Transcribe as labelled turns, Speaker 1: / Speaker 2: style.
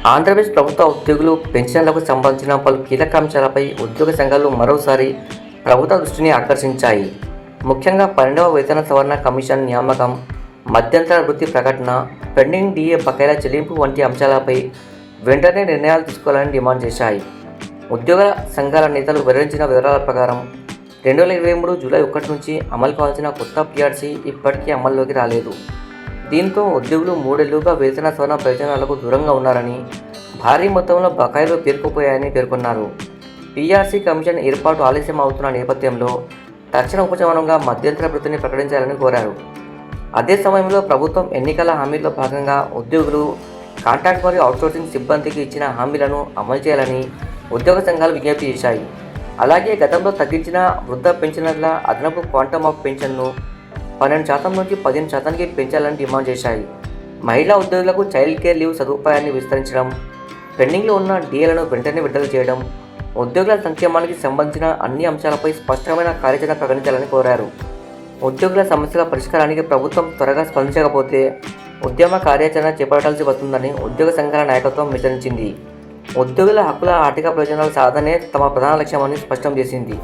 Speaker 1: ఆంధ్రప్రదేశ్ ప్రభుత్వ ఉద్యోగులు పెన్షన్లకు సంబంధించిన పలు కీలక అంశాలపై ఉద్యోగ సంఘాలు మరోసారి ప్రభుత్వ దృష్టిని ఆకర్షించాయి. ముఖ్యంగా 12వ వేతన సవరణ కమిషన్ నియామకం, మధ్యంతర వృత్తి ప్రకటన, పెండింగ్ డిఏ బకాయిల చెల్లింపు వంటి అంశాలపై వెంటనే నిర్ణయాలు తీసుకోవాలని డిమాండ్ చేశాయి. ఉద్యోగ సంఘాల నేతలు వెల్లడించిన వివరాల ప్రకారం 2023 జూలై 1 నుంచి అమలు కావాల్సిన కొత్త పీఆర్సీ ఇప్పటికీ అమల్లోకి రాలేదు. దీంతో ఉద్యోగులు 3 ఏళ్లుగా వేతన సవరణ ప్రయోజనాలకు దూరంగా ఉన్నారని, భారీ మొత్తంలో బకాయిలు పేరుకుపోయాయని పేర్కొన్నారు. పీఆర్సీ కమిషన్ ఏర్పాటు ఆలస్యం అవుతున్న నేపథ్యంలో తక్షణ ఉపశమనంగా మధ్యంతర వృత్తిని ప్రకటించాలని కోరారు. అదే సమయంలో ప్రభుత్వం ఎన్నికల హామీల్లో భాగంగా ఉద్యోగులు, కాంట్రాక్ట్ మరియు అవుట్సోర్సింగ్ సిబ్బందికి ఇచ్చిన హామీలను అమలు చేయాలని ఉద్యోగ సంఘాలు విజ్ఞప్తి చేశాయి. అలాగే గతంలో తగ్గించిన వృద్ధ పెన్షనర్ల అదనపు క్వాంటమ్ ఆఫ్ పెన్షన్ను 12% నుంచి 15%కి పెంచాలని డిమాండ్ చేశాయి. మహిళా ఉద్యోగులకు చైల్డ్ కేర్ లీవ్ సదుపాయాన్ని విస్తరించడం, పెండింగ్లో ఉన్న డిఏలను వెంటనే విడుదల చేయడం, ఉద్యోగుల సంక్షేమానికి సంబంధించిన అన్ని అంశాలపై స్పష్టమైన కార్యాచరణ ప్రకటించాలని కోరారు. ఉద్యోగుల సమస్యల పరిష్కారానికి ప్రభుత్వం త్వరగా స్పందించకపోతే ఉద్యమ కార్యాచరణ చేపట్టాల్సి వస్తుందని ఉద్యోగ సంఘాల నాయకత్వం హెచ్చరించింది. ఉద్యోగుల హక్కుల ఆర్థిక ప్రయోజనాల సాధనే తమ ప్రధాన లక్ష్యమని స్పష్టం చేసింది.